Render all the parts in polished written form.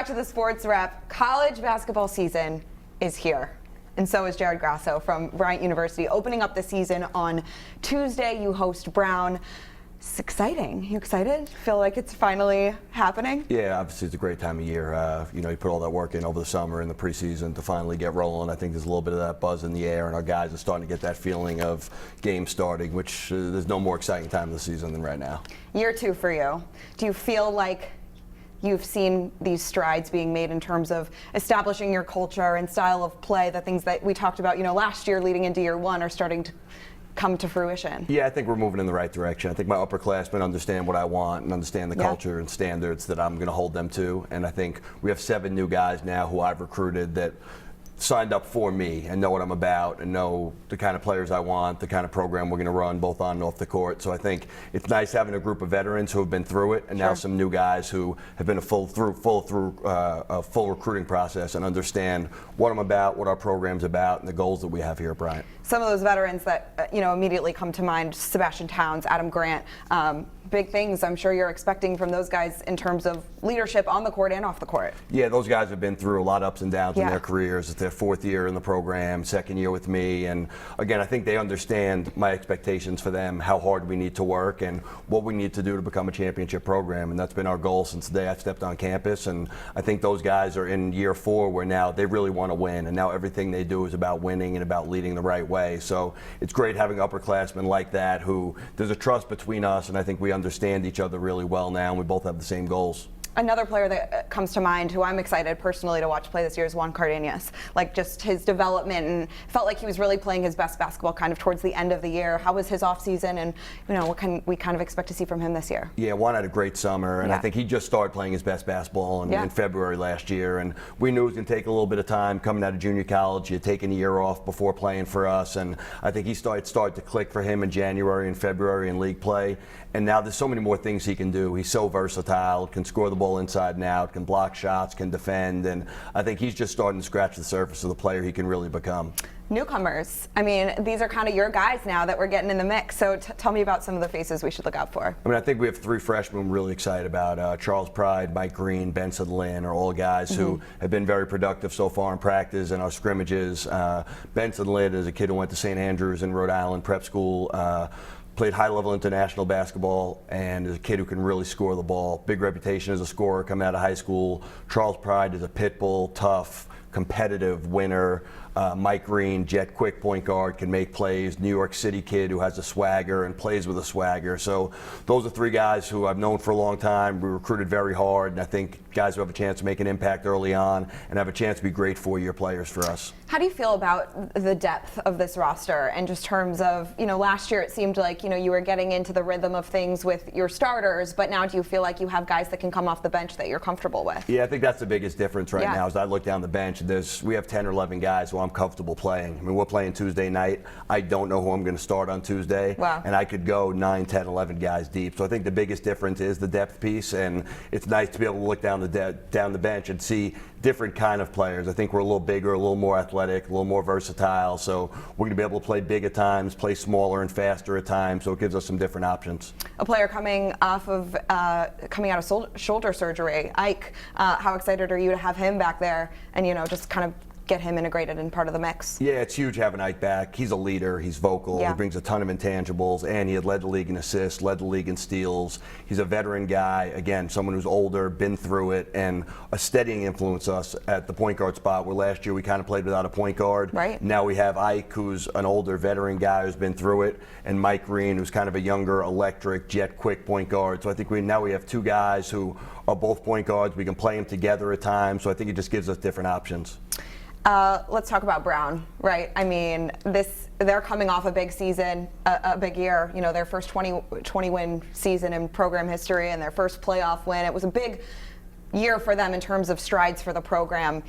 back to the sports wrap. College basketball season is here. And so is Jared Grasso from Bryant University. Opening up the season on Tuesday, you host Brown. It's exciting. You excited? Feel like it's finally happening? Yeah, obviously it's a great time of year. You put all that work in over the summer and the preseason to finally get rolling. I think there's a little bit of that buzz in the air, and our guys are starting to get that feeling of games starting, which there's no more exciting time of the season than right now. Year two for you. Do you feel like you've seen these strides being made in terms of establishing your culture and style of play, the things that we talked about, last year leading into year one are starting to come to fruition? Yeah, I think we're moving in the right direction. I think my upperclassmen understand what I want and understand the culture and standards that I'm going to hold them to. And I think we have 7 new guys now who I've recruited that signed up for me and know what I'm about and know the kind of players I want, the kind of program we're going to run both on and off the court. So I think it's nice having a group of veterans who have been through it, and now some new guys who have been a full recruiting process and understand what I'm about, what our program's about, and the goals that we have here at Bryant. Some of those veterans that immediately come to mind: Sebastian Towns, Adam Grant. Big things I'm sure you're expecting from those guys in terms of leadership on the court and off the court. Yeah, those guys have been through a lot of ups and downs in their careers. It's their 4th year in the program, 2nd year with me, and again, I think they understand my expectations for them, how hard we need to work, and what we need to do to become a championship program. And that's been our goal since the day I stepped on campus. And I think those guys are in year 4 where now they really want to win, and now everything they do is about winning and about leading the right way. So it's great having upperclassmen like that who there's a trust between us, and I think we understand each other really well now, and we both have the same goals. Another player that comes to mind who I'm excited personally to watch play this year is Juan Cardenas. Like, just his development, and felt like he was really playing his best basketball kind of towards the end of the year. How was his offseason, and what can we kind of expect to see from him this year? Yeah, Juan had a great summer, and I think he just started playing his best basketball in February last year, and we knew it was going to take a little bit of time coming out of junior college. He had taken a year off before playing for us, and I think he started to click for him in January and February in league play. And now there's so many more things he can do. He's so versatile, can score the ball inside and out, can block shots, can defend, and I think he's just starting to scratch the surface of the player he can really become. Newcomers, I mean, these are kind of your guys now that we're getting in the mix, so tell me about some of the faces we should look out for. I think we have 3 freshmen we're really excited about. Charles Pride, Mike Green, Benson Lynn are all guys who have been very productive so far in practice and our scrimmages. Benson Lynn is a kid who went to St. Andrews in Rhode Island prep school. Played high-level international basketball, and is a kid who can really score the ball. Big reputation as a scorer coming out of high school. Charles Pride is a pit bull, tough, competitive winner. Mike Green, jet quick point guard, can make plays. New York City kid who has a swagger and plays with a swagger. So those are 3 guys who I've known for a long time. We recruited very hard, and I think guys who have a chance to make an impact early on and have a chance to be great 4-year players for us. How do you feel about the depth of this roster, and just terms of, last year it seemed like, you were getting into the rhythm of things with your starters, but now do you feel like you have guys that can come off the bench that you're comfortable with? Yeah, I think that's the biggest difference right now. As I look down the bench, we have 10 or 11 guys who I'm comfortable playing. We're playing Tuesday night. I don't know who I'm going to start on Tuesday, and I could go 9, 10, 11 guys deep. So I think the biggest difference is the depth piece, and it's nice to be able to look down the bench and see different kind of players. I think we're a little bigger, a little more athletic, a little more versatile. So we're going to be able to play big at times, play smaller and faster at times. So it gives us some different options. A player coming out of shoulder surgery, Ike. How excited are you to have him back there, and just kind of get him integrated in part of the mix? Yeah, it's huge having Ike back. He's a leader. He's vocal. He brings a ton of intangibles, and he had led the league in assists, led the league in steals. He's a veteran guy. Again, someone who's older, been through it, and a steadying influence us at the point guard spot, where last year we kind of played without a point guard. Right. Now we have Ike, who's an older veteran guy who's been through it, and Mike Green, who's kind of a younger, electric, jet quick point guard. So I think now we have 2 guys who are both point guards. We can play them together at times. So I think it just gives us different options. Let's talk about Brown, right? I mean, they're coming off a big season, a big year, their first 20-win season in program history, and their first playoff win. It was a big year for them in terms of strides for the program.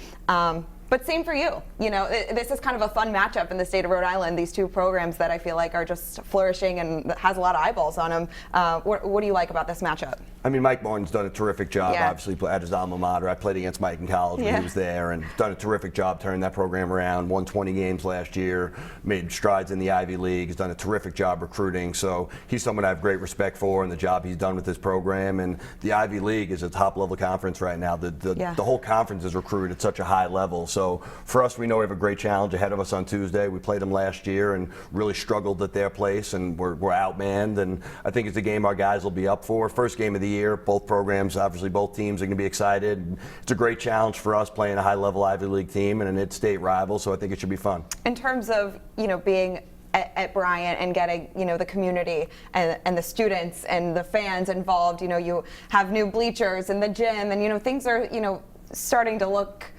But same for you. You know, this is kind of a fun matchup in the state of Rhode Island. These two programs that I feel like are just flourishing and has a lot of eyeballs on them. What do you like about this matchup? I mean, Mike Martin's done a terrific job, Yeah. obviously, at his alma mater. I played against Mike in college when Yeah. he was there, and done a terrific job turning that program around. Won 20 games last year, made strides in the Ivy League. He's done a terrific job recruiting. So he's someone I have great respect for, and the job he's done with his program. And the Ivy League is a top-level conference right now. The whole conference is recruited at such a high level. So for us, we know we have a great challenge ahead of us on Tuesday. We played them last year and really struggled at their place, and we're outmanned. And I think it's a game our guys will be up for. First game of the year, both programs, obviously both teams are going to be excited. It's a great challenge for us playing a high-level Ivy League team and an in-state rival, so I think it should be fun. In terms of, you know, being at Bryant and getting, you know, the community and the students and the fans involved, you know, you have new bleachers in the gym, and, you know, things are, you know, starting to look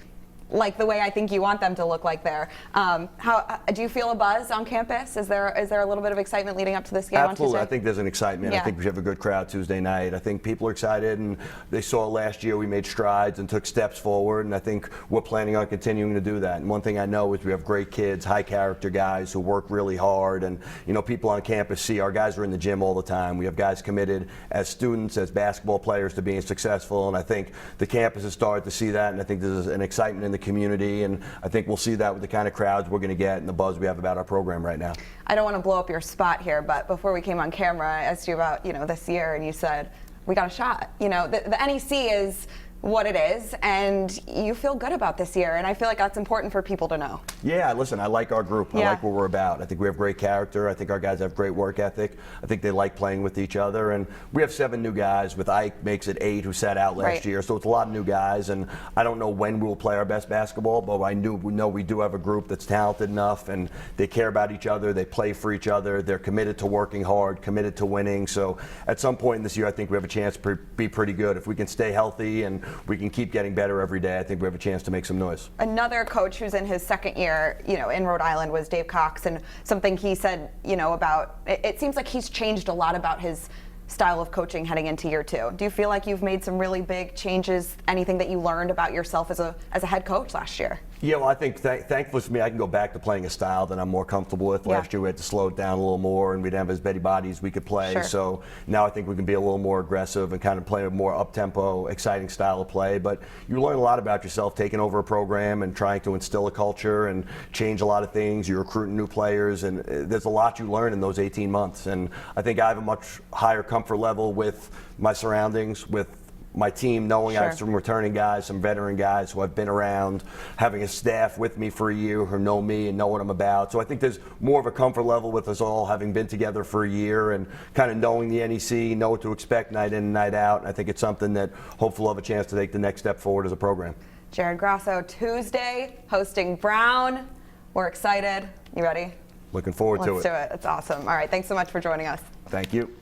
like the way I think you want them to look like there. How do you feel a buzz on campus? Is there a little bit of excitement leading up to this game Absolutely. on Tuesday? I think there's an excitement. Yeah. I think we have a good crowd Tuesday night. I think people are excited, and they saw last year we made strides and took steps forward, and I think we're planning on continuing to do that. And one thing I know is we have great kids, high character guys who work really hard, and, you know, people on campus see our guys are in the gym all the time. We have guys committed as students, as basketball players, to being successful, and I think the campus has started to see that, and I think there's an excitement in the community, and I think we'll see that with the kind of crowds we're going to get and the buzz we have about our program right now. I don't want to blow up your spot here, but before we came on camera, I asked you about, you know, this year, and you said, we got a shot. You know, the NEC is what it is, and you feel good about this year, and I feel like that's important for people to know. Yeah, listen, I like our group. I Yeah. like what we're about. I think we have great character. I think our guys have great work ethic. I think they like playing with each other, and we have 7 new guys, with Ike makes it 8 who sat out last Right. year, so it's a lot of new guys, and I don't know when we'll play our best basketball, but we know we do have a group that's talented enough, and they care about each other, they play for each other, they're committed to working hard, committed to winning, so at some point in this year I think we have a chance to be pretty good. If we can stay healthy and we can keep getting better every day, I think we have a chance to make some noise. Another coach who's in his second year, you know, in Rhode Island was Dave Cox, and something he said, you know, about it seems like he's changed a lot about his style of coaching heading into year 2. Do you feel like you've made some really big changes? Anything that you learned about yourself as a head coach last year? Yeah, well, I think thankfully for me, I can go back to playing a style that I'm more comfortable with. Yeah. Last year we had to slow it down a little more, and we didn't have as many bodies we could play. Sure. So now I think we can be a little more aggressive and kind of play a more up-tempo, exciting style of play. But you learn a lot about yourself taking over a program and trying to instill a culture and change a lot of things. You're recruiting new players, and there's a lot you learn in those 18 months. And I think I have a much higher comfort level with my surroundings, with my team, knowing I have some returning guys, some veteran guys who I've been around, having a staff with me for a year who know me and know what I'm about. So I think there's more of a comfort level with us all having been together for a year and kind of knowing the NEC, know what to expect night in and night out. And I think it's something that hopefully we'll have a chance to take the next step forward as a program. Jared Grasso, Tuesday, hosting Brown. We're excited. You ready? Looking forward to it. Let's do it. It's awesome. All right, thanks so much for joining us. Thank you.